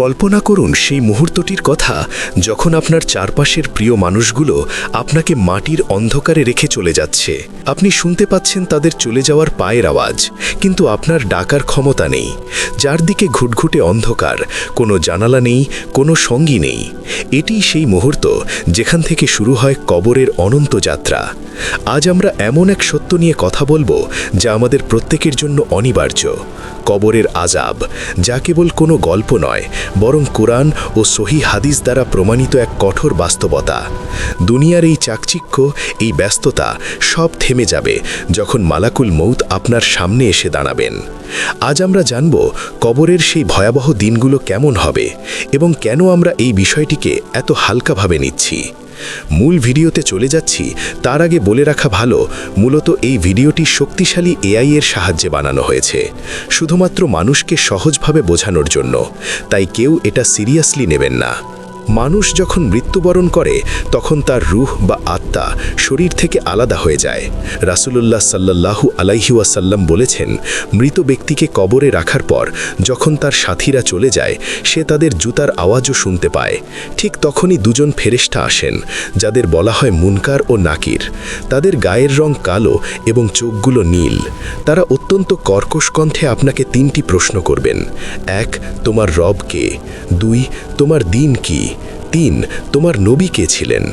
কল্পনা করুন সেই মুহূর্তটির কথা যখন আপনার চারপাশের প্রিয় মানুষগুলো আপনাকে মাটির অন্ধকারে রেখে চলে যাচ্ছে। আপনি শুনতে পাচ্ছেন তাদের চলে যাওয়ার পায়ের আওয়াজ, কিন্তু আপনার ডাকার ক্ষমতা নেই। চারদিকে ঘুটঘুটে অন্ধকার, কোনো জানালা নেই, কোনো সঙ্গী নেই। এটি সেই মুহূর্ত যেখান থেকে শুরু হয় কবরের অনন্ত যাত্রা। আজ আমরা এমন এক সত্য নিয়ে কথা বলবো যা আমাদের প্রত্যেকের জন্য অনিবার্য। কবরের আযাব, যা কেবল কোনো গল্প নয়, বরং কোরআন ও সহিহ হাদিস দ্বারা প্রমাণিত এক কঠোর বাস্তবতা। দুনিয়ার এই চাকচিক্য, এই ব্যস্ততা সব থেমে যাবে যখন মালাকুল মউত আপনার সামনে এসে দাঁড়াবেন। আজ আমরা জানব কবরের সেই ভয়াবহ দিনগুলো কেমন হবে এবং কেন আমরা এই বিষয়টিকে এত হালকাভাবে নিচ্ছি। মূল ভিডিওতে চলে যাচ্ছি তার আগে বলে রাখা ভালো, মূলত এই ভিডিওটি শক্তিশালী এআই এর সাহায্যে বানানো হয়েছে, শুধুমাত্র মানুষকে সহজভাবে বোঝানোর জন্য। তাই কেউ এটা সিরিয়াসলি নেবেন না। মানুষ যখন মৃত্যুবরণ করে তখন তার রূহ বা আত্মা শরীর থেকে আলাদা হয়ে যায়। রাসূলুল্লাহ সাল্লাল্লাহু আলাইহি ওয়াসাল্লাম বলেছেন, মৃত ব্যক্তিকে কবরে রাখার পর যখন তার সাথীরা চলে যায়, সে তাদের জুতার আওয়াজও শুনতে পায়। ঠিক তখনই দুজন ফেরেশতা আসেন, যাদের বলা হয় মুনকার ও নাকির। তাদের গায়ের রং কালো এবং চোখগুলো নীল। তারা অত্যন্ত কর্কশ কণ্ঠে আপনাকে 3টি প্রশ্ন করবেন। 1, তোমার রব কে? 2, তোমার দিন কি? 3, তোমার নবী কে ছিলেন?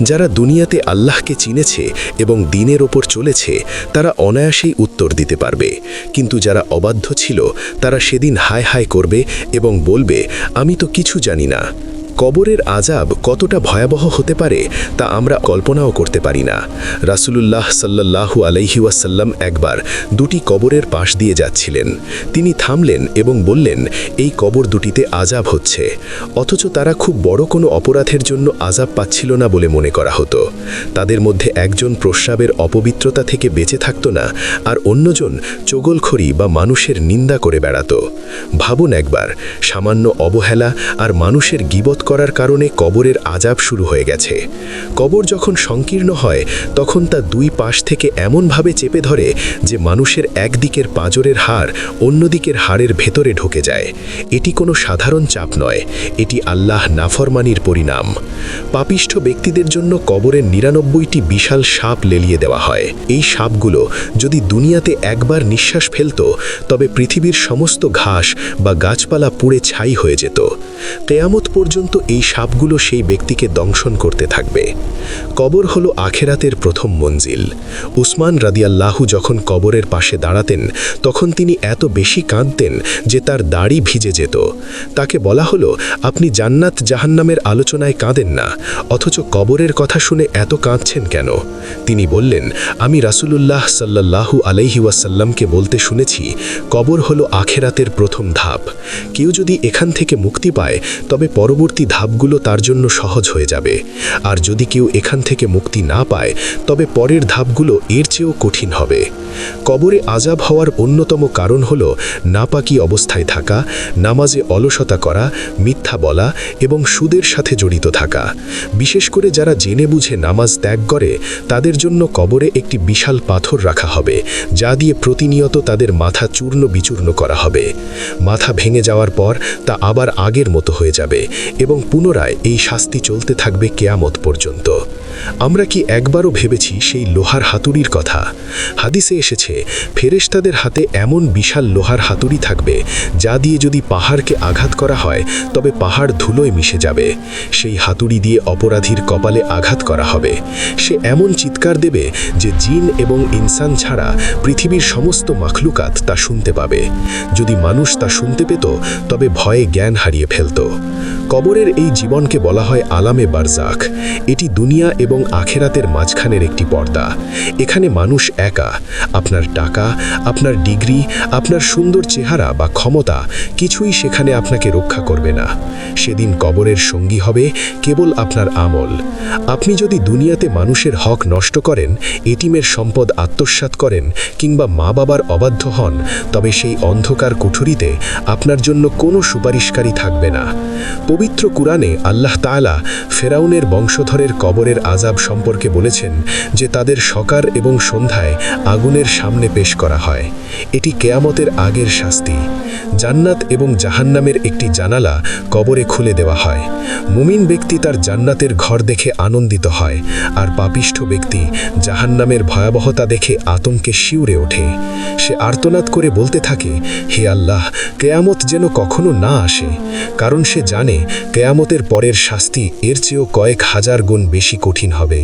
যারা দুনিয়াতে আল্লাহকে চিনেছে এবং দিনের ওপর চলেছে, তারা অনায়াসেই উত্তর দিতে পারবে। কিন্তু যারা অবাধ্য ছিল, তারা সেদিন হায় হায় করবে এবং বলবে, আমি তো কিছু জানি না। কবরের আযাব কতটা ভয়াবহ হতে পারে তা আমরা কল্পনাও করতে পারি না। রাসূলুল্লাহ সাল্লাল্লাহু আলাইহি ওয়াসাল্লাম একবার 2টি কবরের পাশ দিয়ে যাচ্ছিলেন। তিনি থামলেন এবং বললেন, এই কবর দুটিতে আযাব হচ্ছে। অথচ তারা খুব বড় কোনো অপরাধের জন্য আযাব পাচ্ছিল না বলে মনে করা হতো। তাদের মধ্যে একজন প্রস্রাবের অপবিত্রতা থেকে বেঁচে থাকত না, আর অন্যজন চগলখড়ি বা মানুষের নিন্দা করে বেড়াত। ভাবুন একবার, সামান্য অবহেলা আর মানুষের গীবত করার কারণে কবরের আযাব শুরু হয়ে গেছে। কবর যখন সংকীর্ণ হয়, তখন তা 2 পাশ থেকে এমনভাবে চেপে ধরে যে মানুষের একদিকের পাঁজরের হাড় অন্যদিকের হাড়ের ভেতরে ঢুকে যায়। এটি কোনো সাধারণ চাপ নয়, এটি আল্লাহ নাফরমানির পরিণাম। পাপিষ্ঠ ব্যক্তিদের জন্য কবরের 99টি বিশাল সাপ লেলিয়ে দেওয়া হয়। এই সাপগুলো যদি দুনিয়াতে একবার নিঃশ্বাস ফেলত, তবে পৃথিবীর সমস্ত ঘাস বা গাছপালা পুড়ে ছাই হয়ে যেত। কিয়ামত পর্যন্ত এই সাপগুলো সেই ব্যক্তিকে দংশন করতে থাকবে। কবর হলো আখেরাতের প্রথম মঞ্জিল। উসমান রাদিয়াল্লাহু যখন কবরের পাশে দাঁড়াতেন, তখন তিনি এত বেশি কাঁদতেন যে তার দাড়ি ভিজে যেত। তাকে বলা হলো, আপনি জান্নাত জাহান্নামের আলোচনায় কাঁদেন না, অথচ কবরের কথা শুনে এত কাঁদছেন কেন? তিনি বললেন, আমি রাসূলুল্লাহ সাল্লাল্লাহু আলাইহি ওয়াসাল্লামকে বলতে শুনেছি, কবর হলো আখেরাতের প্রথম ধাপ। কেউ যদি এখান থেকে মুক্তি পায়, তবে পরবর্তী ধাপগুলো তার জন্য সহজ হয়ে যাবে। আর যদি কেউ এখান থেকে মুক্তি না পায়, তবে পরের ধাপগুলো এর চেয়েও কঠিন হবে। কবরে আযাব হওয়ার অন্যতম কারণ হলো নাপাকি অবস্থায় থাকা, নামাজে অলসতা করা, মিথ্যা বলা এবং সুদের সাথে জড়িত থাকা। বিশেষ করে যারা জেনে বুঝে নামাজ ত্যাগ করে, তাদের জন্য কবরে একটি বিশাল পাথর রাখা হবে, যা দিয়ে প্রতিনিয়ত তাদের মাথা চূর্ণ বিচূর্ণ করা হবে। মাথা ভেঙে যাওয়ার পর তা আবার আগের মতো হয়ে যাবে এবং পুনরায় এই শাস্তি চলতে থাকবে কিয়ামত পর্যন্ত। আমরা কি একবারও ভেবেছি সেই লোহার হাতুড়ির কথা? হাদিসে এসেছে, ফেরেশতাদের হাতে এমন বিশাল লোহার হাতুড়ি থাকবে, যা দিয়ে যদি পাহাড়কে আঘাত করা হয়, তবে পাহাড় ধুলোয় মিশে যাবে। সেই হাতুড়ি দিয়ে অপরাধীর কপালে আঘাত করা হবে। সে এমন চিৎকার দেবে যে জিন এবং ইনসান ছাড়া পৃথিবীর সমস্ত মাখলুকাত তা শুনতে পাবে। যদি মানুষ তা শুনতে পেত, তবে ভয়ে জ্ঞান হারিয়ে ফেলত। কবরের এই জীবনকে বলা হয় আলামে বারজাখ। এটি দুনিয়া এবং আখেরাতের মাঝখানের একটি পর্দা। এখানে মানুষ একা। আপনার টাকা, আপনার ডিগ্রি, আপনার সুন্দর চেহারা বা ক্ষমতা কিছুই সেখানে আপনাকে রক্ষা করবে না। সেদিন কবরের সঙ্গী হবে কেবল আপনার আমল। আপনি যদি দুনিয়াতে মানুষের হক নষ্ট করেন, এতিমের সম্পদ আত্মসাৎ করেন কিংবা মা বাবার অবাধ্য হন, তবে সেই অন্ধকার কুঠুরিতে আপনার জন্য কোনো সুপারিশকারী থাকবে না। পবিত্র কুরআনে আল্লাহ তাআলা ফেরাউনের বংশধরের কবরের আযাব সম্পর্কে বলেছেন যে তাদের সকার এবং সন্ধ্যায় আগুনের সামনে পেশ করা হয়। এটি কিয়ামতের আগের শাস্তি। জান্নাত এবং জাহান্নামের একটি জানালা কবরে খুলে দেওয়া হয়। মুমিন ব্যক্তি তার জান্নাতের ঘর দেখে আনন্দিত হয়, আর পাপিষ্ঠ ব্যক্তি জাহান্নামের ভয়াবহতা দেখে আতঙ্কে শিউরে ওঠে। সে আর্তনাদ করে বলতে থাকে, হে আল্লাহ, কেয়ামত যেন কখনো না আসে, কারণ সে জানে কেয়ামতের পরের শাস্তি এর চেয়েও কয়েক হাজার গুণ বেশি কঠিন হবে।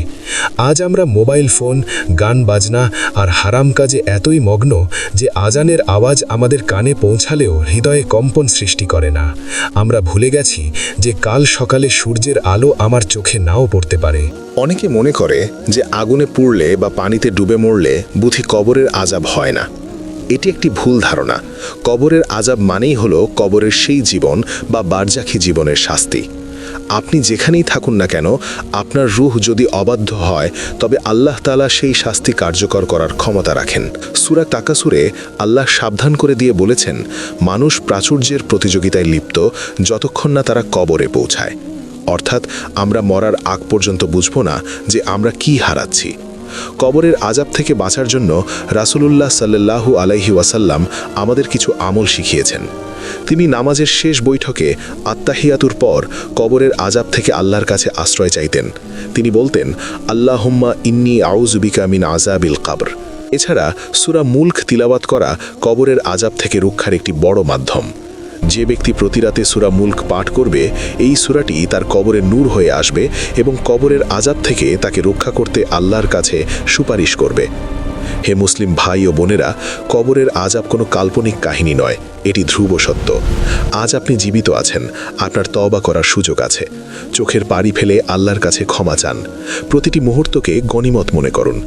আজ আমরা মোবাইল ফোন, গান বাজনা আর হারাম কাজে এতই মগ্ন যে আজানের আওয়াজ আমাদের কানে পৌঁছালেও হৃদয়ে কম্পন সৃষ্টি করে না। আমরা ভুলে গেছি যে কাল সকালে সূর্যের আলো আমার চোখে নাও পড়তে পারে। অনেকে মনে করে যে আগুনে পুড়লে বা পানিতে ডুবে মরলে বুঝি কবরের আযাব হয় না। এটি একটি ভুল ধারণা। কবরের আযাব মানেই হলো কবরের সেই জীবন বা বারজাখী জীবনের শাস্তি। আপনি যেখানেই থাকুন না কেন, আপনার রূহ যদি অবাধ্য হয় তবে আল্লাহ তাআলা সেই শাস্তি কার্যকর করার ক্ষমতা রাখেন। সূরা তাকাসুরে আল্লাহ সাবধান করে দিয়ে বলেছেন, মানুষ প্রাচুর্যের প্রতিযোগিতায় লিপ্ত যতক্ষণ না তারা কবরে পৌঁছায়। অর্থাৎ আমরা মরার আগ পর্যন্ত বুঝব না যে আমরা কি হারাচ্ছি। কবরের আযাব থেকে বাঁচার জন্য রাসূলুল্লাহ সাল্লাল্লাহু আলাইহি ওয়াসাল্লাম আমাদের কিছু আমল শিখিয়েছেন। তিনি নামাজের শেষ বৈঠকে আত্তাহিয়াতুর পর কবরের আযাব থেকে আল্লাহর কাছে আশ্রয় চাইতেন। তিনি বলতেন, আল্লাহুম্মা ইন্নী আউযু বিকা মিন আযাবিল কবর। এছাড়া সূরা মুলক তিলাওয়াত করা কবরের আযাব থেকে রক্ষার একটি বড় মাধ্যম। যে ব্যক্তি প্রতিরাতে সূরা মুলক পাঠ করবে, এই সূরাটি তার কবরে নূর হয়ে আসবে এবং কবরের আযাব থেকে তাকে রক্ষা করতে আল্লাহর কাছে সুপারিশ করবে। হে মুসলিম ভাই ও বোনেরা, কবরের আযাব কোনো কাল্পনিক কাহিনী নয়, এটি ধ্রুব সত্য। আজ আপনি জীবিত আছেন, আপনার তওবা করার সুযোগ আছে। চোখের পানি ফেলে আল্লাহর কাছে ক্ষমা চান। প্রতিটি মুহূর্তকে গনিমত মনে করুন।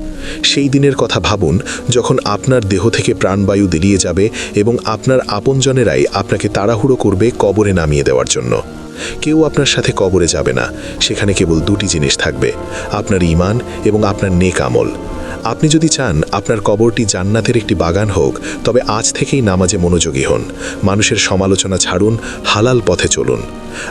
সেই দিনের কথা ভাবুন যখন আপনার দেহ থেকে প্রাণবায়ু বেরিয়ে যাবে এবং আপনার আপনজনেরাই আপনাকে তাড়াহুড়ো করবে কবরে নামিয়ে দেওয়ার জন্য। কেউ আপনার সাথে কবরে যাবে না, সেখানে কেবল দুটি জিনিস থাকবে, আপনার ঈমান এবং আপনার নেক আমল। আপনি যদি চান আপনার কবরটি জান্নাতের একটি বাগান হোক, তবে আজ থেকেই নামাজে মনোযোগী হন, মানুষের সমালোচনা ছাড়ুন, হালাল পথে চলুন।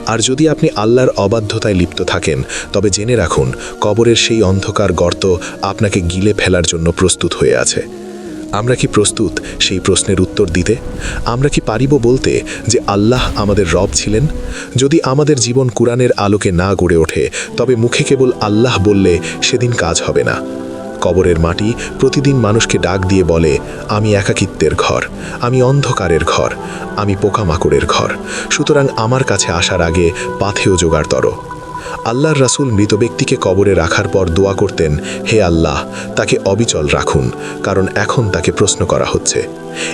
আর যদি আপনি আল্লাহর অবাধ্যতায় লিপ্ত থাকেন, তবে জেনে রাখুন কবরের সেই অন্ধকার গর্ত আপনাকে গিলে ফেলার জন্য প্রস্তুত হয়ে আছে। আমরা কি প্রস্তুত সেই প্রশ্নের উত্তর দিতে? আমরা কি পারিব বলতে যে আল্লাহ আমাদের রব ছিলেন? যদি আমাদের জীবন কুরআনের আলোকে না গড়ে ওঠে, তবে মুখে কেবল আল্লাহ বললে সেদিন কাজ হবে না। কবরের মাটি প্রতিদিন মানুষকে ডাক দিয়ে বলে, আমি একাকিত্বের ঘর, আমি অন্ধকারের ঘর, আমি পোকামাকড়ের ঘর। সুতরাং আমার কাছে আসার আগে পাথেয় জোগাড় তর। আল্লাহর রাসূল মৃত ব্যক্তিকে কবরে রাখার পর দোয়া করতেন, হে আল্লাহ, তাকে অবিচল রাখুন, কারণ এখন তাকে প্রশ্ন করা হচ্ছে।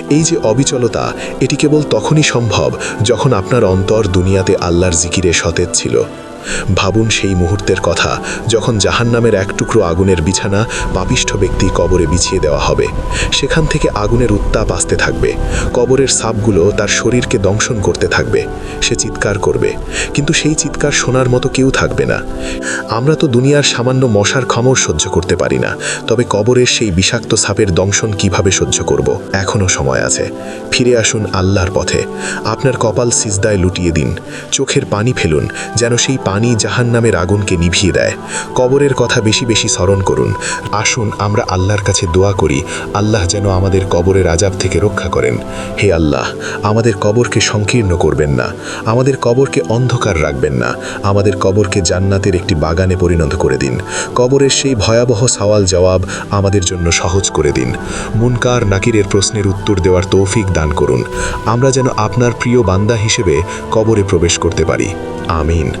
এই যে অবিচলতা, এটি কেবল তখনই সম্ভব যখন আপনার অন্তর দুনিয়াতে আল্লাহর জিকিরে সতেজ ছিল। ভাবুন সেই মুহূর্তের কথা যখন জাহান্নামের এক টুকরো আগুনের বিছানা পাপিষ্ঠ ব্যক্তি কবরে বিছিয়ে দেওয়া হবে। সেখান থেকে আগুনের উত্তাপ আসতে থাকবে, কবরের সাপগুলো তার শরীরকে দংশন করতে থাকবে। সে চিৎকার করবে, কিন্তু সেই চিৎকার শোনার মতো কেউ থাকবে না। আমরা তো দুনিয়ার সামান্য মশার খমর সহ্য করতে পারি না, তবে কবরের সেই বিষাক্ত সাপের দংশন কিভাবে সহ্য করব? এখনও সময় আছে। ফিরে আসুন আল্লাহর পথে। আপনার কপাল সিজদায় লুটিয়ে দিন, চোখের পানি ফেলুন, যেন সেই পানি জাহান্নামের আগুনকে নিভিয়ে দেয়। কবরের কথা বেশি বেশি স্মরণ করুন। আসুন আমরা আল্লাহর কাছে দোয়া করি, আল্লাহ যেন আমাদের কবরের আযাব থেকে রক্ষা করেন। হে আল্লাহ, আমাদের কবরকে সংকীর্ণ করবেন না, আমাদের কবরকে অন্ধকার রাখবেন না, আমাদের কবরকে জান্নাতের একটি বাগানে পরিণত করে দিন। কবরের সেই ভয়াবহ সওয়াল জবাব আমাদের জন্য সহজ করে দিন। মুনকার নাকিরের প্রশ্নের উত্তর দেওয়ার তৌফিক দান করুন। আমরা যেন আপনার প্রিয় বান্দা হিসেবে কবরে প্রবেশ করতে পারি। আমিন।